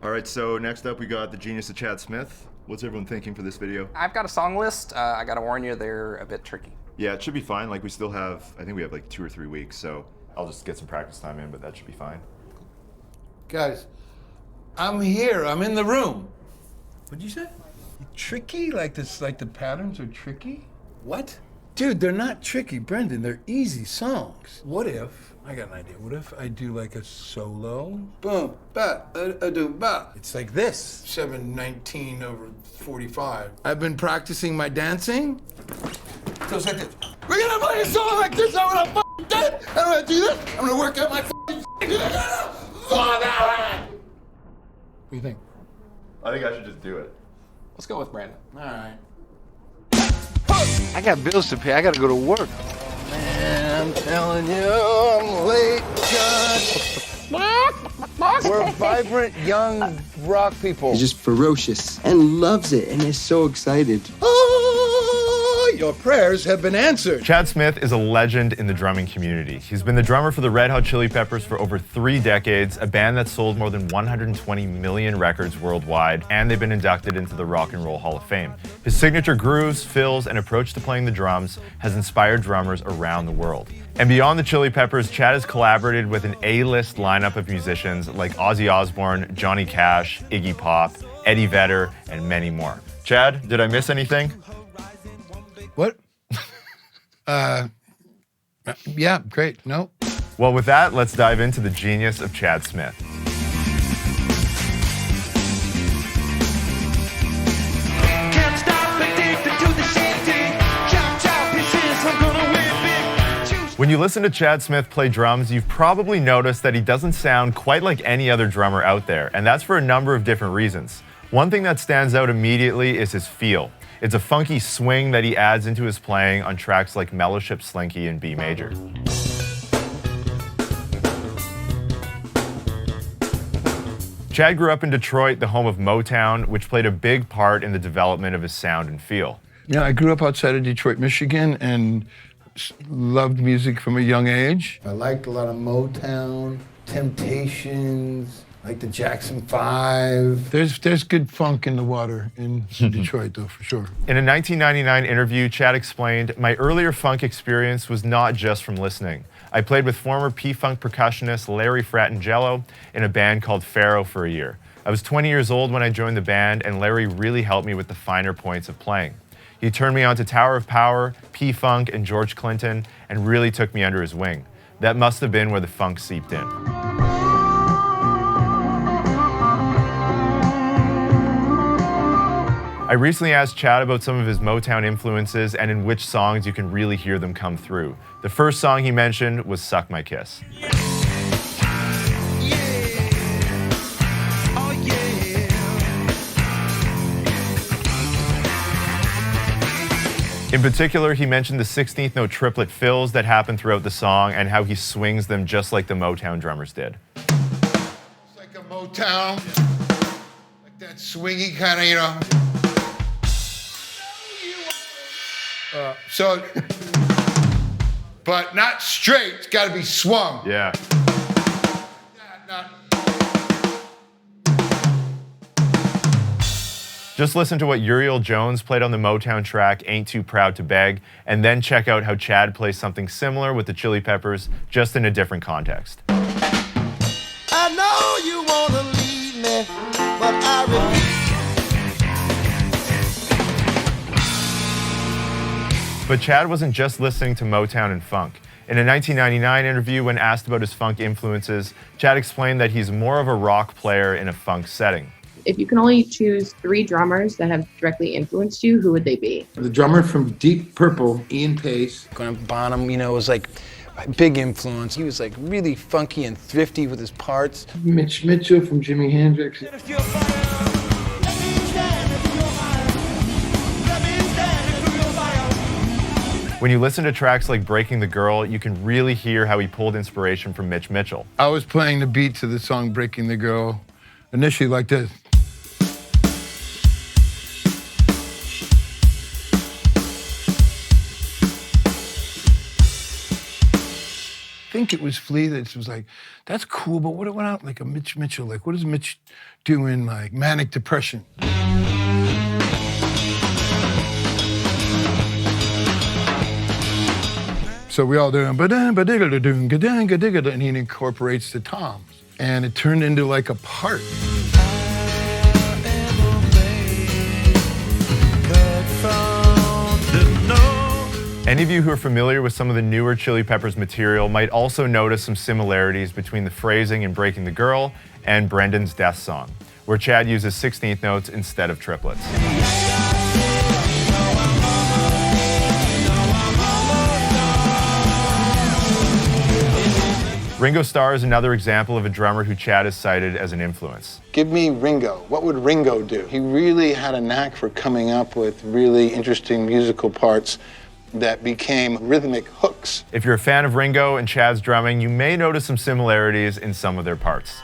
All right, so next up we got the genius of Chad Smith. What's everyone thinking for this video? I've got a song list. I gotta warn you, they're a bit tricky. Yeah, it should be fine. Like we still have, I think we have like 2 or 3 weeks, so I'll just get some practice time in, but that should be fine. Guys, I'm here. I'm in the room. What'd you say? Tricky? Like this? Like the patterns are tricky? What? Dude, they're not tricky, Brendan. They're easy songs. What if? I got an idea. What if I do like a solo? Boom, ba, do, ba. It's like this. 719 over 45. I've been practicing my dancing. So it's like this. We're gonna play a song like this. I'm gonna f***ing dance. I'm gonna do this. I'm gonna work out my f***ing. What do you think? I think I should just do it. Let's go with Brandon. All right. I got bills to pay. I gotta go to work. Man, I'm telling you, I'm late, God. We're vibrant, young rock people. He's just ferocious and loves it and is so excited. Oh, your prayers have been answered. Chad Smith is a legend in the drumming community. He's been the drummer for the Red Hot Chili Peppers for over 3 decades, a band that sold more than 120 million records worldwide, and they've been inducted into the Rock and Roll Hall of Fame. His signature grooves, fills, and approach to playing the drums has inspired drummers around the world. And beyond the Chili Peppers, Chad has collaborated with an A-list lineup of musicians like Ozzy Osbourne, Johnny Cash, Iggy Pop, Eddie Vedder, and many more. Chad, did I miss anything? What? Yeah, great. No. Well, with that, let's dive into the genius of Chad Smith. When you listen to Chad Smith play drums, you've probably noticed that he doesn't sound quite like any other drummer out there, and that's for a number of different reasons. One thing that stands out immediately is his feel. It's a funky swing that he adds into his playing on tracks like Mellowship Slinky in B major. Chad grew up in Detroit, the home of Motown, which played a big part in the development of his sound and feel. Yeah, I grew up outside of Detroit, Michigan, and loved music from a young age. I liked a lot of Motown, Temptations, like the Jackson 5. There's good funk in the water in Detroit, though, for sure. In a 1999 interview, Chad explained, "My earlier funk experience was not just from listening. I played with former P-Funk percussionist Larry Fratangelo in a band called Pharaoh for a year. I was 20 years old when I joined the band, and Larry really helped me with the finer points of playing. He turned me on to Tower of Power, P-Funk, and George Clinton, and really took me under his wing. That must have been where the funk seeped in." I recently asked Chad about some of his Motown influences and in which songs you can really hear them come through. The first song he mentioned was Suck My Kiss. In particular, he mentioned the 16th note triplet fills that happen throughout the song and how he swings them just like the Motown drummers did. It's like a Motown, like that swingy kind of, you know. But not straight. It's got to be swung. Yeah. Just listen to what Uriel Jones played on the Motown track Ain't Too Proud to Beg, and then check out how Chad plays something similar with the Chili Peppers, just in a different context. I know you want to leave me, but I refuse. But Chad wasn't just listening to Motown and funk. In a 1999 interview, when asked about his funk influences, Chad explained that he's more of a rock player in a funk setting. If you can only choose 3 drummers that have directly influenced you, who would they be? The drummer from Deep Purple, Ian Paice. Graham Bonham, you know, was like a big influence. He was like really funky and thrifty with his parts. Mitch Mitchell from Jimi Hendrix. When you listen to tracks like Breaking the Girl, you can really hear how he pulled inspiration from Mitch Mitchell. I was playing the beat to the song Breaking the Girl, initially like this. think it was Flea that was like, that's cool, but what about like a Mitch Mitchell? Like, what does Mitch do in like manic depression? So we all doing and he incorporates the toms. And it turned into like a part. Any of you who are familiar with some of the newer Chili Peppers material might also notice some similarities between the phrasing in Breaking the Girl and Brendan's Death Song, where Chad uses 16th notes instead of triplets. Ringo Starr is another example of a drummer who Chad has cited as an influence. Give me Ringo. What would Ringo do? He really had a knack for coming up with really interesting musical parts that became rhythmic hooks. If you're a fan of Ringo and Chad's drumming, you may notice some similarities in some of their parts.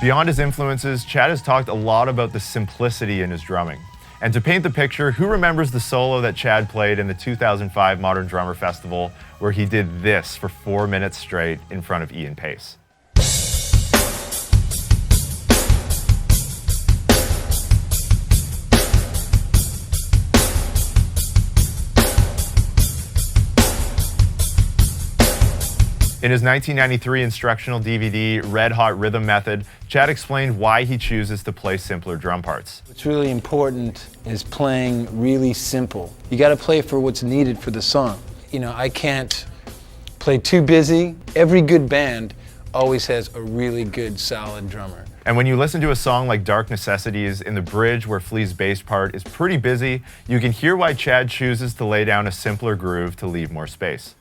Beyond his influences, Chad has talked a lot about the simplicity in his drumming. And to paint the picture, who remembers the solo that Chad played in the 2005 Modern Drummer Festival, where he did this for 4 minutes straight in front of Ian Paice? In his 1993 instructional DVD, Red Hot Rhythm Method, Chad explained why he chooses to play simpler drum parts. What's really important is playing really simple. You got to play for what's needed for the song. You know, I can't play too busy. Every good band always has a really good, solid drummer. And when you listen to a song like Dark Necessities, in the bridge where Flea's bass part is pretty busy, you can hear why Chad chooses to lay down a simpler groove to leave more space.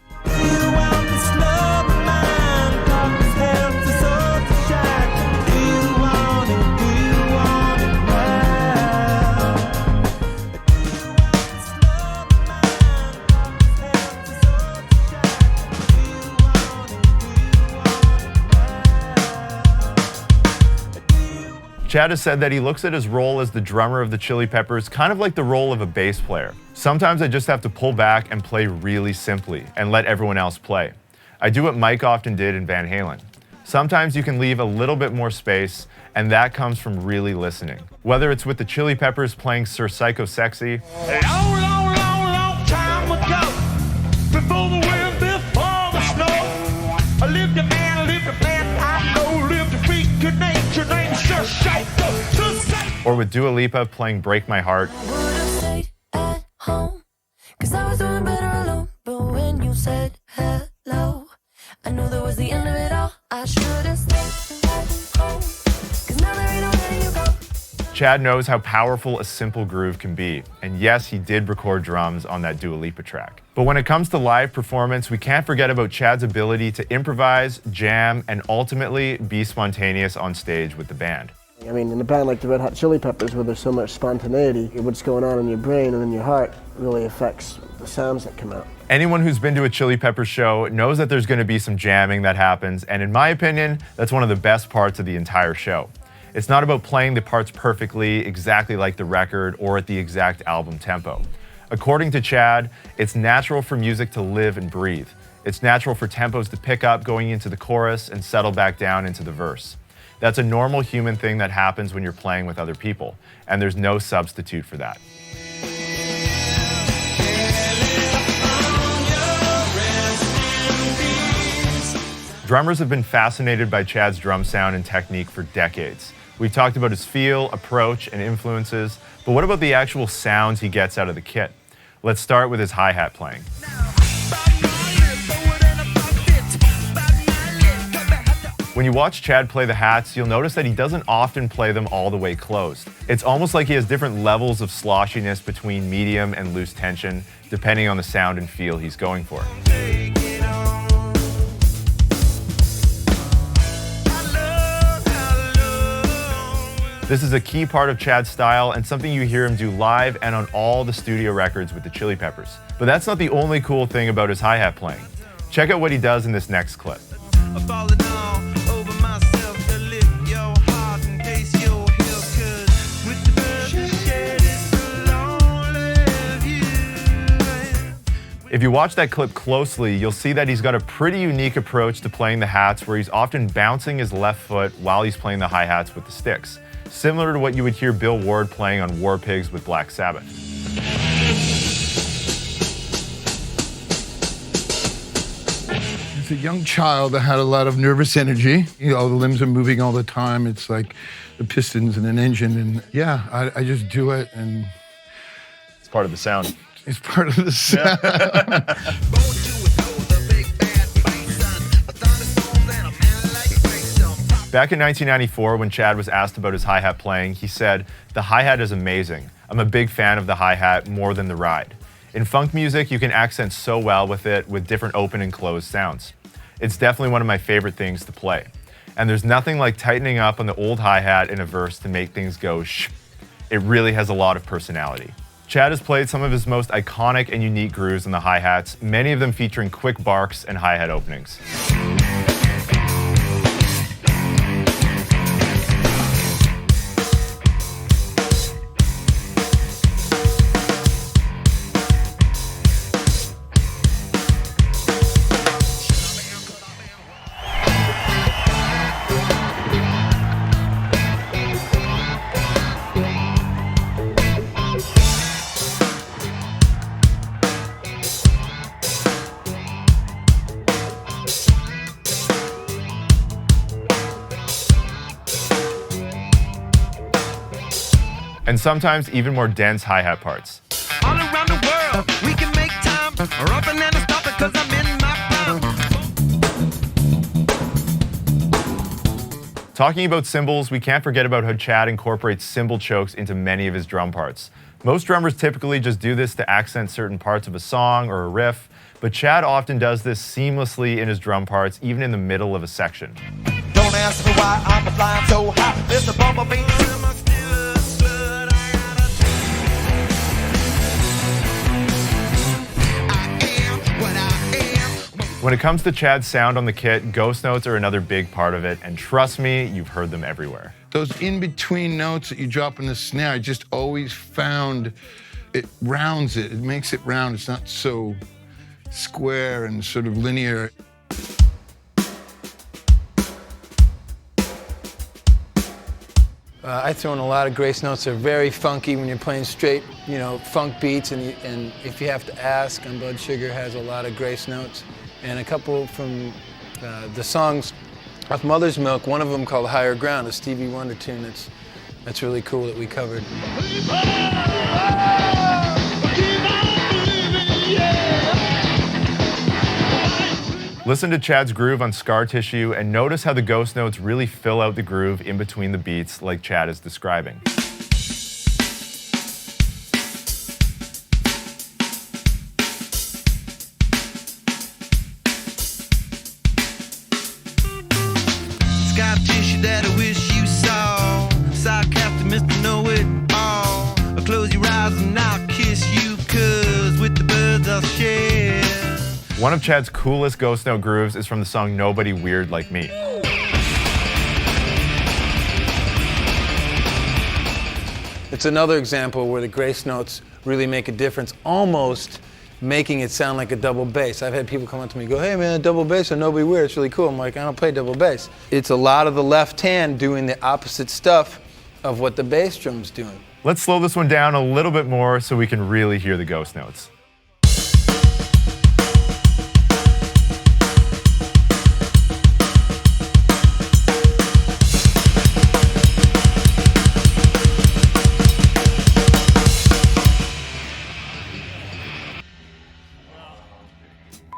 Chad has said that he looks at his role as the drummer of the Chili Peppers kind of like the role of a bass player. Sometimes I just have to pull back and play really simply and let everyone else play. I do what Mike often did in Van Halen. Sometimes you can leave a little bit more space, and that comes from really listening. Whether it's with the Chili Peppers playing Sir Psycho Sexy, Long time ago, before the wind, before the snow, I lived a man, I lived a plant, I know, lived a freak, good nature, named Sir Psycho. or with Dua Lipa playing Break My Heart, I knew that was the end of it all. I should have stayed at home. 'Cause now there ain't no letting you go. Chad knows how powerful a simple groove can be. And yes, he did record drums on that Dua Lipa track. But when it comes to live performance, we can't forget about Chad's ability to improvise, jam, and ultimately be spontaneous on stage with the band. I mean, in a band like the Red Hot Chili Peppers, where there's so much spontaneity, what's going on in your brain and in your heart really affects the sounds that come out. Anyone who's been to a Chili Peppers show knows that there's going to be some jamming that happens, and in my opinion, that's one of the best parts of the entire show. It's not about playing the parts perfectly, exactly like the record, or at the exact album tempo. According to Chad, it's natural for music to live and breathe. It's natural for tempos to pick up going into the chorus and settle back down into the verse. That's a normal human thing that happens when you're playing with other people, and there's no substitute for that. Drummers have been fascinated by Chad's drum sound and technique for decades. We've talked about his feel, approach, and influences, but what about the actual sounds he gets out of the kit? Let's start with his hi-hat playing. When you watch Chad play the hats, you'll notice that he doesn't often play them all the way closed. It's almost like he has different levels of sloshiness between medium and loose tension, depending on the sound and feel he's going for. This is a key part of Chad's style and something you hear him do live and on all the studio records with the Chili Peppers. But that's not the only cool thing about his hi-hat playing. Check out what he does in this next clip. If you watch that clip closely, you'll see that he's got a pretty unique approach to playing the hats where he's often bouncing his left foot while he's playing the hi-hats with the sticks, similar to what you would hear Bill Ward playing on War Pigs with Black Sabbath. As a young child, I had a lot of nervous energy. You know, the limbs are moving all the time. It's like the pistons in an engine. And yeah, I just do it. And It's part of the sound. it's part of the sound. Back in 1994, when Chad was asked about his hi-hat playing, he said, "The hi-hat is amazing. I'm a big fan of the hi-hat more than the ride. In funk music, you can accent so well with it with different open and closed sounds. It's definitely one of my favorite things to play. And there's nothing like tightening up on the old hi-hat in a verse to make things go shh. It really has a lot of personality." Chad has played some of his most iconic and unique grooves on the hi-hats, many of them featuring quick barks and hi-hat openings. And sometimes even more dense hi-hat parts. All around the world, we can make time. Or up and then stop it 'cause I'm in my prime. Talking about cymbals, we can't forget about how Chad incorporates cymbal chokes into many of his drum parts. Most drummers typically just do this to accent certain parts of a song or a riff, but Chad often does this seamlessly in his drum parts, even in the middle of a section. Don't ask me why I'm flying so high. There's a bumblebee to my stillest blood. I am what I am. When it comes to Chad's sound on the kit, ghost notes are another big part of it, and trust me, you've heard them everywhere. Those in-between notes that you drop in the snare, I just always found it rounds it. It makes it round. It's not so square and sort of linear. I throw in a lot of grace notes. They're very funky when you're playing straight, funk beats. And if you have to ask, on Blood Sugar has a lot of grace notes. And a couple from the songs off Mother's Milk, one of them called Higher Ground, a Stevie Wonder tune that's really cool that we covered. Listen to Chad's groove on Scar Tissue and notice how the ghost notes really fill out the groove in between the beats like Chad is describing. Scar tissue that I wish you saw. Sarcastic Mr. Know-It-All. I'll close your eyes and I'll kiss you, 'cause with the birds I'll share. One of Chad's coolest ghost note grooves is from the song Nobody Weird Like Me. It's another example where the grace notes really make a difference, almost making it sound like a double bass. I've had people come up to me and go, "Hey man, double bass on Nobody Weird, it's really cool." I'm like, "I don't play double bass." It's a lot of the left hand doing the opposite stuff of what the bass drum's doing. Let's slow this one down a little bit more so we can really hear the ghost notes.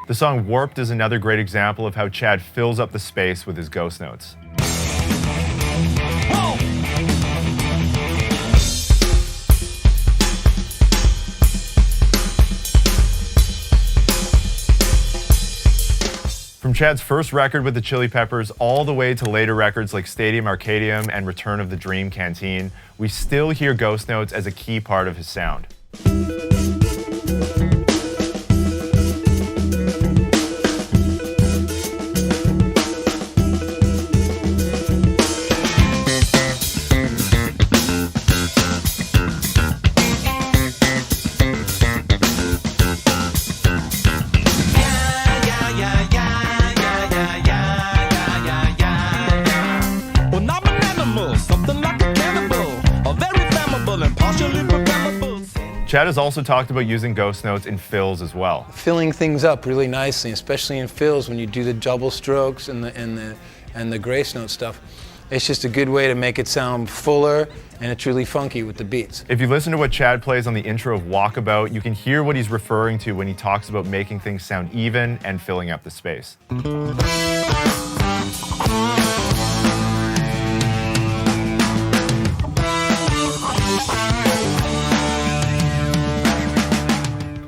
The song Warped is another great example of how Chad fills up the space with his ghost notes. From Chad's first record with the Chili Peppers all the way to later records like Stadium Arcadium and Return of the Dream Canteen, we still hear ghost notes as a key part of his sound. Chad has also talked about using ghost notes in fills as well. Filling things up really nicely, especially in fills when you do the double strokes and the grace note stuff. It's just a good way to make it sound fuller, and it's really funky with the beats. If you listen to what Chad plays on the intro of Walkabout, you can hear what he's referring to when he talks about making things sound even and filling up the space.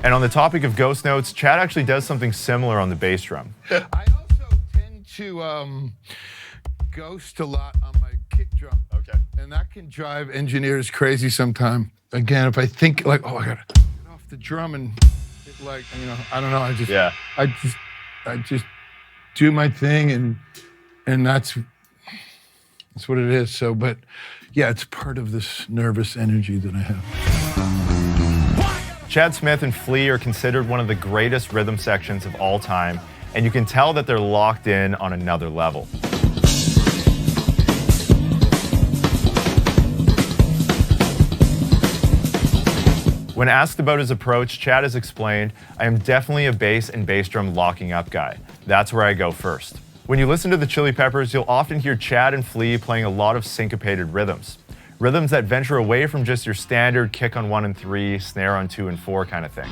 And on the topic of ghost notes, Chad actually does something similar on the bass drum. I also tend to ghost a lot on my kick drum. Okay. And that can drive engineers crazy sometime. Again, if I think like, oh, I gotta get off the drum and it, like, you know, I don't know, I just do my thing and that's what it is. So, but yeah, it's part of this nervous energy that I have. Chad Smith and Flea are considered one of the greatest rhythm sections of all time, and you can tell that they're locked in on another level. When asked about his approach, Chad has explained, "I am definitely a bass and bass drum locking up guy. That's where I go first." When you listen to the Chili Peppers, you'll often hear Chad and Flea playing a lot of syncopated rhythms. Rhythms that venture away from just your standard kick on 1 and 3, snare on 2 and 4 kind of thing.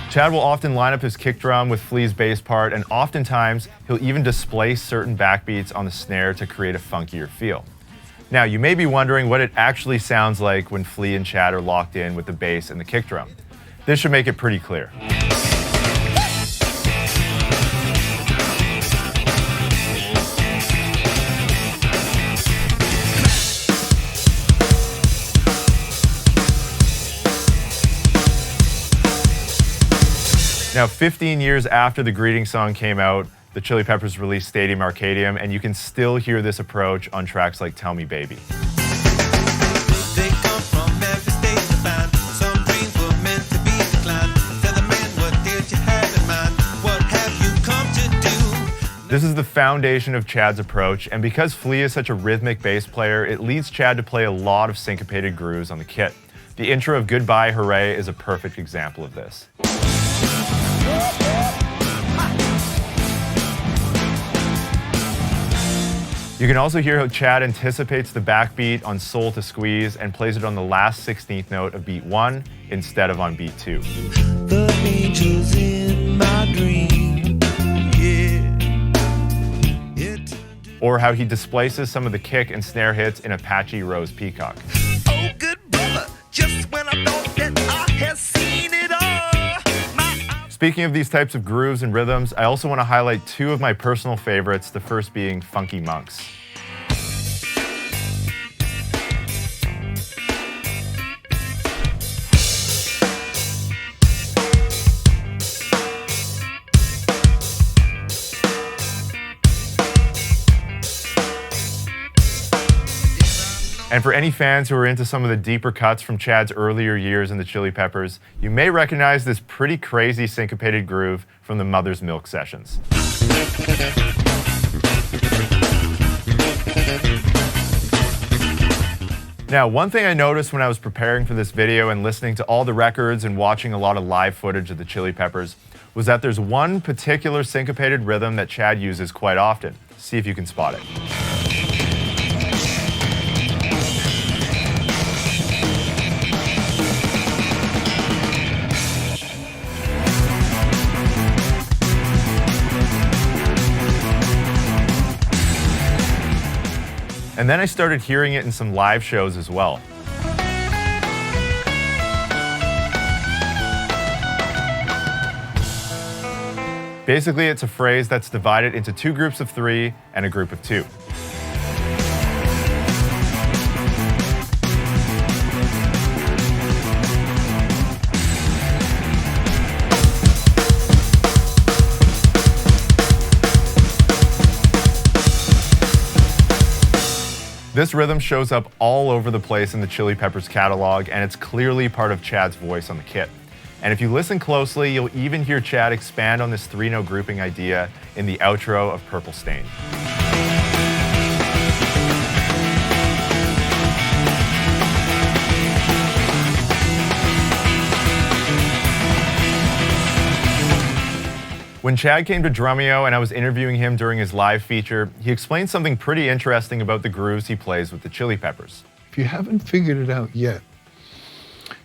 Chad will often line up his kick drum with Flea's bass part, and oftentimes he'll even displace certain backbeats on the snare to create a funkier feel. Now, you may be wondering what it actually sounds like when Flea and Chad are locked in with the bass and the kick drum. This should make it pretty clear. Now, 15 years after the Greeting song came out, the Chili Peppers released Stadium Arcadium, and you can still hear this approach on tracks like Tell Me Baby. They come from every state to find. Some dreams were meant to be declined. Tell the man, what did you have in mind? What have you come to do? This is the foundation of Chad's approach, and because Flea is such a rhythmic bass player, it leads Chad to play a lot of syncopated grooves on the kit. The intro of Goodbye Hooray is a perfect example of this. You can also hear how Chad anticipates the backbeat on Soul to Squeeze and plays it on the last 16th note of beat 1 instead of on beat 2. The angels in my dream, yeah. Or how he displaces some of the kick and snare hits in Apache Rose Peacock. Oh, good brother, just when I thought that I had seen it all. Speaking of these types of grooves and rhythms, I also want to highlight two of my personal favorites, the first being Funky Monks. And for any fans who are into some of the deeper cuts from Chad's earlier years in the Chili Peppers, you may recognize this pretty crazy syncopated groove from the Mother's Milk sessions. Now, one thing I noticed when I was preparing for this video and listening to all the records and watching a lot of live footage of the Chili Peppers was that there's one particular syncopated rhythm that Chad uses quite often. See if you can spot it. And then I started hearing it in some live shows as well. Basically, it's a phrase that's divided into two groups of 3 and a group of 2. This rhythm shows up all over the place in the Chili Peppers catalog, and it's clearly part of Chad's voice on the kit. And if you listen closely, you'll even hear Chad expand on this 3-note grouping idea in the outro of Purple Stain. When Chad came to Drumeo and I was interviewing him during his live feature, he explained something pretty interesting about the grooves he plays with the Chili Peppers. If you haven't figured it out yet,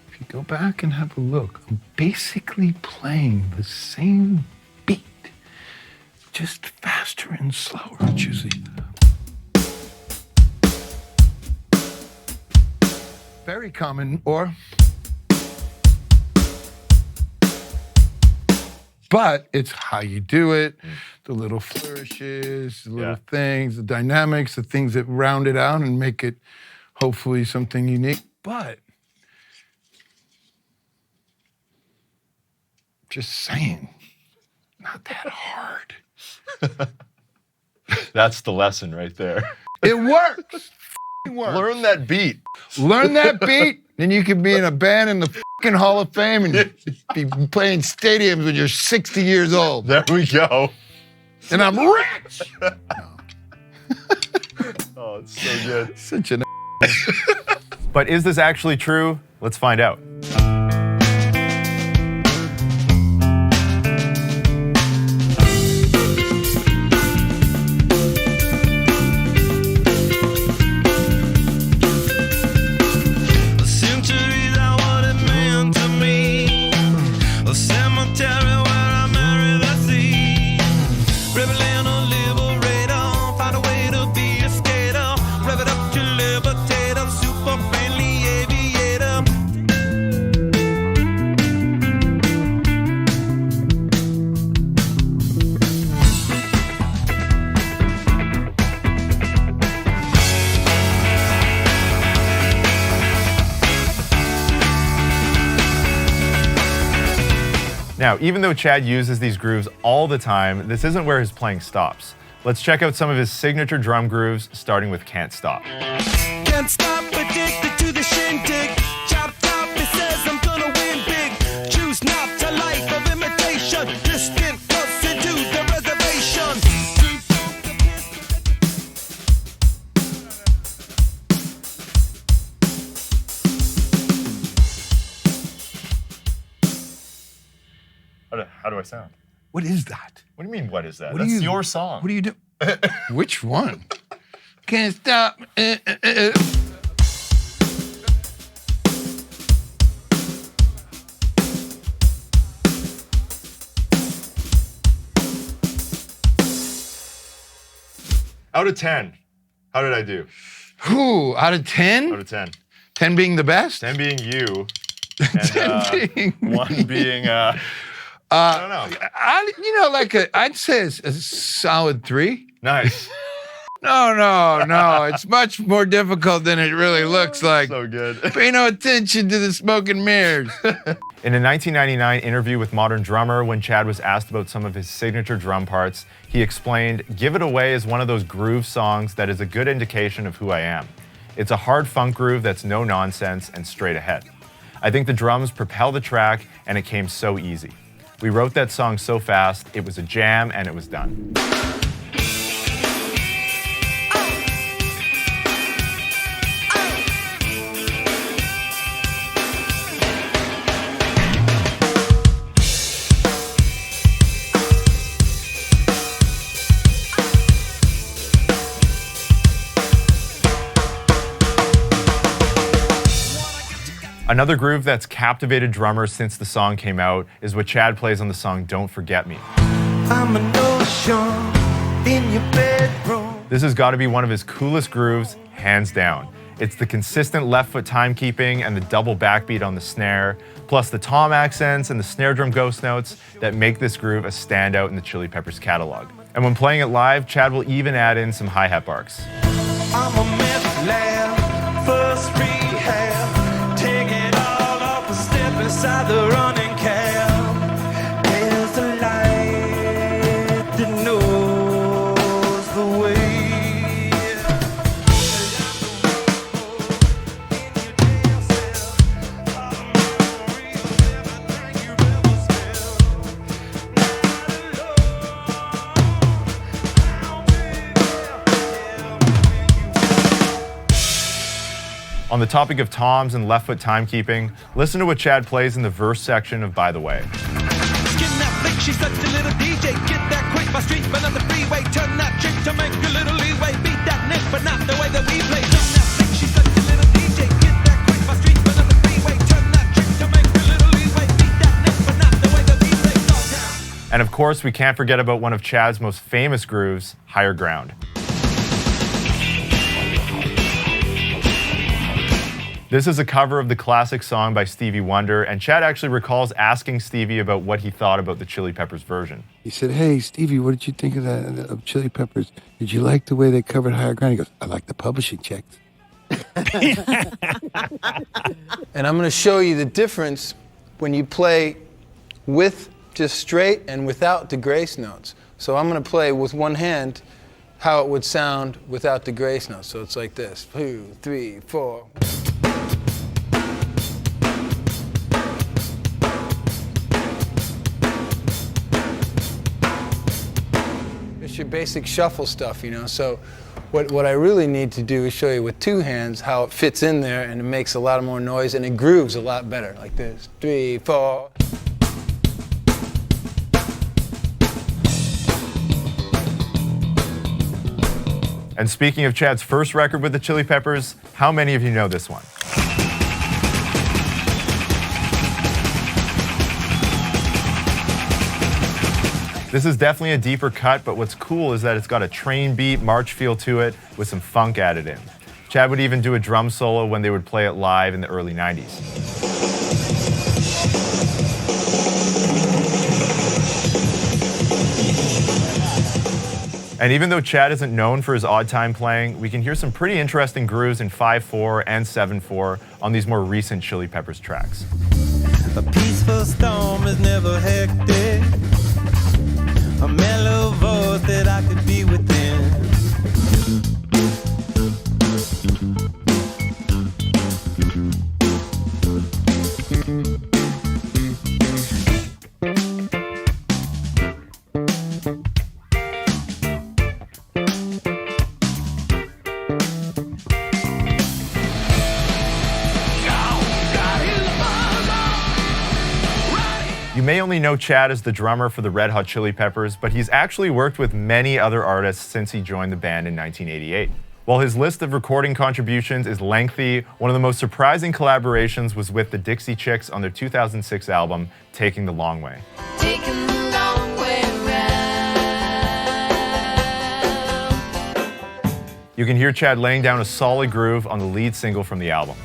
if you go back and have a look, I'm basically playing the same beat, just faster and slower, don't you see? Very common, but it's how you do it, the little flourishes, the little things, the dynamics, the things that round it out and make it hopefully something unique. But just saying, not that hard. That's the lesson right there. It works. It works. Learn that beat. Learn that beat, then you could be in a band in the fucking Hall of Fame and be playing stadiums when you're 60 years old. There we go. And I'm rich. Oh, it's so good. Such an But is this actually true? Let's find out. Now, even though Chad uses these grooves all the time, this isn't where his playing stops. Let's check out some of his signature drum grooves, starting with Can't Stop. Can't stop, addicted to the shindig. Chop top, it says I'm gonna win big. Choose not to life of imitation. Distant close into the reservation. How do I sound? What is that? What do you mean, what is that? What do That's you- your song. What do you do? Which one? Can't stop. Out of 10, how did I do? Who? Out of 10? Out of 10. 10 being the best? 10 being you, and 10 being me. 1 being, I don't know. I'd say a solid 3. Nice. No. It's much more difficult than it really looks like. So good. Pay no attention to the smoke and mirrors. In a 1999 interview with Modern Drummer, when Chad was asked about some of his signature drum parts, he explained, "Give It Away is one of those groove songs that is a good indication of who I am. It's a hard funk groove that's no nonsense and straight ahead. I think the drums propel the track and it came so easy. We wrote that song so fast, it was a jam and it was done." Another groove that's captivated drummers since the song came out is what Chad plays on the song Don't Forget Me. I'm an ocean in your bedroom. This has got to be one of his coolest grooves, hands down. It's the consistent left foot timekeeping and the double backbeat on the snare, plus the tom accents and the snare drum ghost notes that make this groove a standout in the Chili Peppers catalog. And when playing it live, Chad will even add in some hi-hat barks. I'm a meth lab, first rehab. Take it all off and step inside the running cab. There's a light that knows the way. On the topic of toms and left foot timekeeping, listen to what Chad plays in the verse section of By the Way. Skin that flick, she's such a little DJ. Get that quick, my street, but on the freeway. Turn that trick to make a little leeway. Beat that nick, but not the way that we play. Turn that flick, she's such a little DJ. Get that quick, my street, but on the freeway. Turn that trick to make a little leeway. Beat that nick, but not the way that we play. And of course, we can't forget about one of Chad's most famous grooves, Higher Ground. This is a cover of the classic song by Stevie Wonder, and Chad actually recalls asking Stevie about what he thought about the Chili Peppers version. He said, "Hey, Stevie, what did you think of that of Chili Peppers? Did you like the way they covered Higher Ground?" He goes, "I like the publishing checks." And I'm going to show you the difference when you play with just straight and without the grace notes. So I'm going to play with one hand how it would sound without the grace notes. So it's like this: 2, 3, 4. It's your basic shuffle stuff, you know. So what I really need to do is show you with two hands how it fits in there, and it makes a lot more noise and it grooves a lot better, like this: 3, 4. And speaking of Chad's first record with the Chili Peppers, how many of you know this one? This is definitely a deeper cut, but what's cool is that it's got a train beat, march feel to it, with some funk added in. Chad would even do a drum solo when they would play it live in the early 90s. And even though Chad isn't known for his odd time playing, we can hear some pretty interesting grooves in 5/4 and 7/4 on these more recent Chili Peppers tracks. A peaceful storm is never hectic. A mellow voice that I could be within. You may only know Chad as the drummer for the Red Hot Chili Peppers, but he's actually worked with many other artists since he joined the band in 1988. While his list of recording contributions is lengthy, one of the most surprising collaborations was with the Dixie Chicks on their 2006 album, Taking the Long Way. Taking the long way around. You can hear Chad laying down a solid groove on the lead single from the album.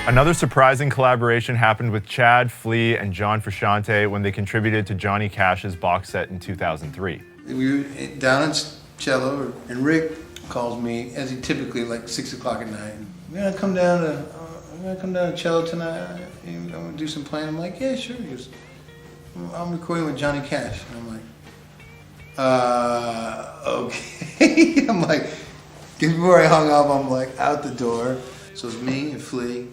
Another surprising collaboration happened with Chad, Flea, and John Frusciante when they contributed to Johnny Cash's box set in 2003. We were down at cello, and Rick calls me, as he typically, like 6 o'clock at night. We're gonna come down to cello tonight. I'm gonna do some playing. I'm like, yeah, sure. He goes, I'm recording with Johnny Cash. And I'm like, okay. I'm like, before I hung up, I'm like out the door. So it's me and Flea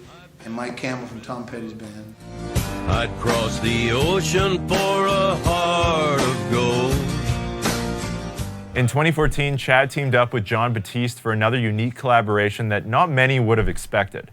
and Mike Campbell from Tom Petty's band. I'd cross the ocean for a heart of gold. In 2014, Chad teamed up with Jon Batiste for another unique collaboration that not many would have expected.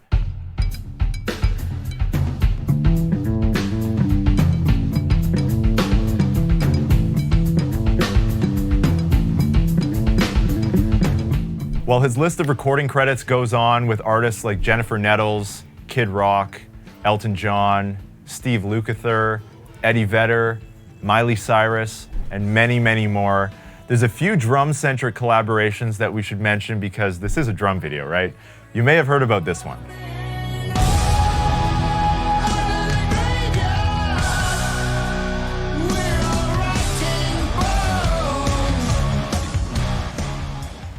While his list of recording credits goes on with artists like Jennifer Nettles, Kid Rock, Elton John, Steve Lukather, Eddie Vedder, Miley Cyrus, and many, many more, there's a few drum-centric collaborations that we should mention because this is a drum video, right? You may have heard about this one.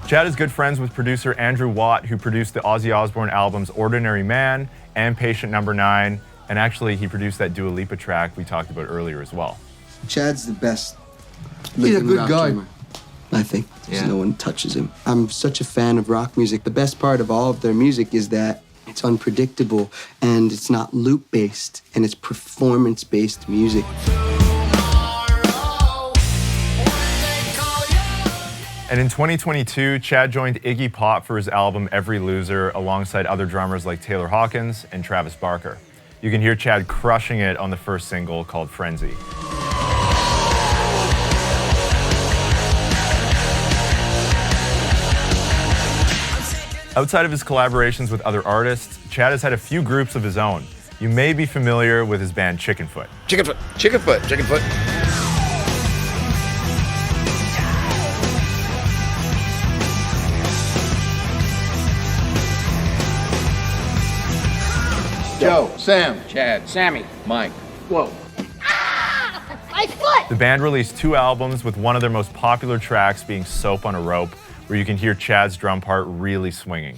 Chad is good friends with producer Andrew Watt, who produced the Ozzy Osbourne albums Ordinary Man and Patient Number 9, and actually he produced that Dua Lipa track we talked about earlier as well. Chad's the best. He's a good guy. Drummer, I think. No one touches him. I'm such a fan of rock music. The best part of all of their music is that it's unpredictable and it's not loop-based and it's performance-based music. And in 2022, Chad joined Iggy Pop for his album Every Loser alongside other drummers like Taylor Hawkins and Travis Barker. You can hear Chad crushing it on the first single called Frenzy. Outside of his collaborations with other artists, Chad has had a few groups of his own. You may be familiar with his band Chickenfoot. Chickenfoot, Chickenfoot, Chickenfoot. Joe, Sam, Chad, Sammy, Mike. Whoa. My foot! The band released 2 albums with one of their most popular tracks being Soap on a Rope, where you can hear Chad's drum part really swinging.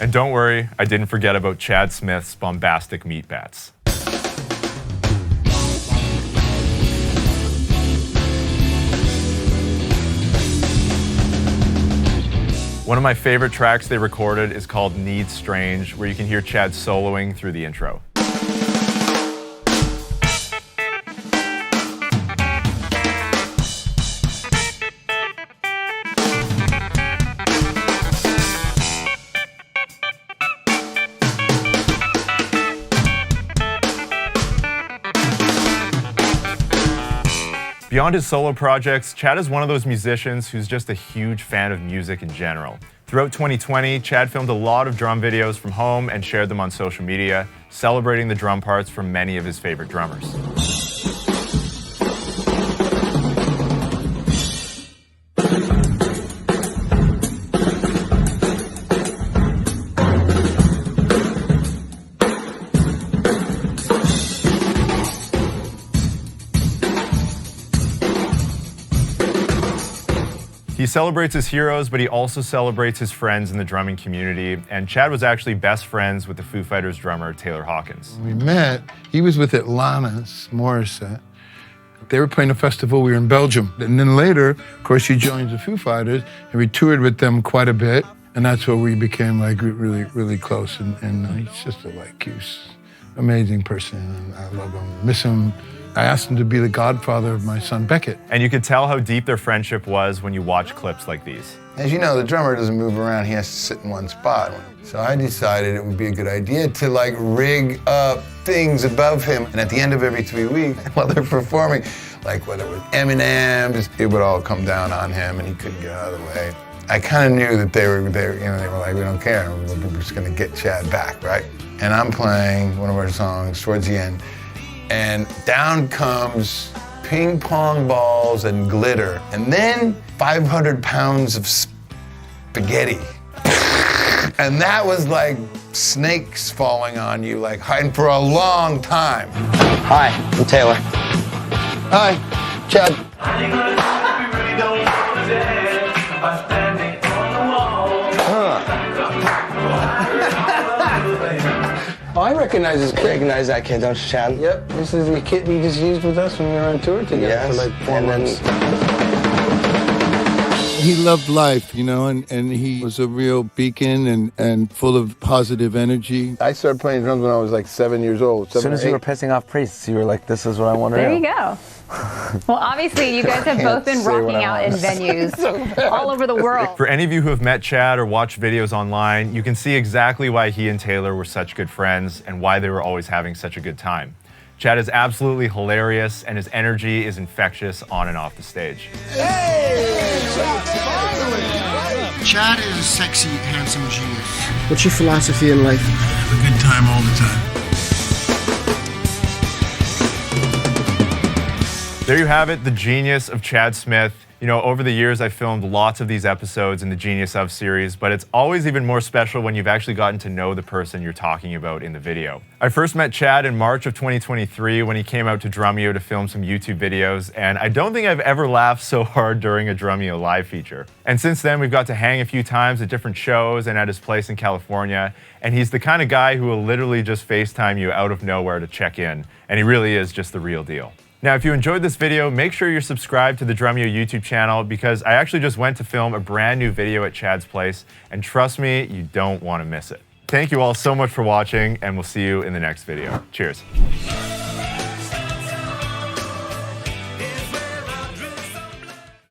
And don't worry, I didn't forget about Chad Smith's bombastic meat bats. One of my favorite tracks they recorded is called Need Strange, where you can hear Chad soloing through the intro. Beyond his solo projects, Chad is one of those musicians who's just a huge fan of music in general. Throughout 2020, Chad filmed a lot of drum videos from home and shared them on social media, celebrating the drum parts from many of his favorite drummers. He celebrates his heroes, but he also celebrates his friends in the drumming community, and Chad was actually best friends with the Foo Fighters drummer Taylor Hawkins. We met, he was with Atlantis Morissette. They were playing a festival, we were in Belgium. And then later, of course, he joined the Foo Fighters, and we toured with them quite a bit, and that's where we became like really, really close. And he's just he's an amazing person, and I love him, miss him. I asked him to be the godfather of my son Beckett. And you could tell how deep their friendship was when you watch clips like these. As you know, the drummer doesn't move around, he has to sit in one spot. So I decided it would be a good idea to like rig up things above him. And at the end of every 3 weeks, while they're performing, like whether it was M&M's, it would all come down on him and he couldn't get out of the way. I kind of knew that they were like, we don't care, we're just gonna get Chad back, right? And I'm playing one of our songs towards the end, and down comes ping pong balls and glitter, and then 500 pounds of spaghetti. And that was like snakes falling on you, like hiding for a long time. Hi, I'm Taylor. Hi, Chad. Oh, I recognize that kid, don't you, Chad? Yep, this is the kit we just used with us when we were on tour together Yes, for like 4 months. He loved life, you know, and he was a real beacon and full of positive energy. I started playing drums when I was like 7 years old. As soon as you were pissing off priests, you were like, this is what I want to do. There you go. Well, obviously, you guys have both been rocking out in venues all over the world. For any of you who have met Chad or watched videos online, you can see exactly why he and Taylor were such good friends and why they were always having such a good time. Chad is absolutely hilarious, and his energy is infectious on and off the stage. Chad is a sexy, handsome genius. What's your philosophy in life? Have a good time all the time. There you have it, the genius of Chad Smith. You know, over the years, I've filmed lots of these episodes in the Genius of series, but it's always even more special when you've actually gotten to know the person you're talking about in the video. I first met Chad in March of 2023 when he came out to Drumeo to film some YouTube videos, and I don't think I've ever laughed so hard during a Drumeo live feature. And since then, we've got to hang a few times at different shows and at his place in California, and he's the kind of guy who will literally just FaceTime you out of nowhere to check in, and he really is just the real deal. Now, if you enjoyed this video, make sure you're subscribed to the Drumeo YouTube channel because I actually just went to film a brand new video at Chad's place, and trust me, you don't want to miss it. Thank you all so much for watching, and we'll see you in the next video. Cheers.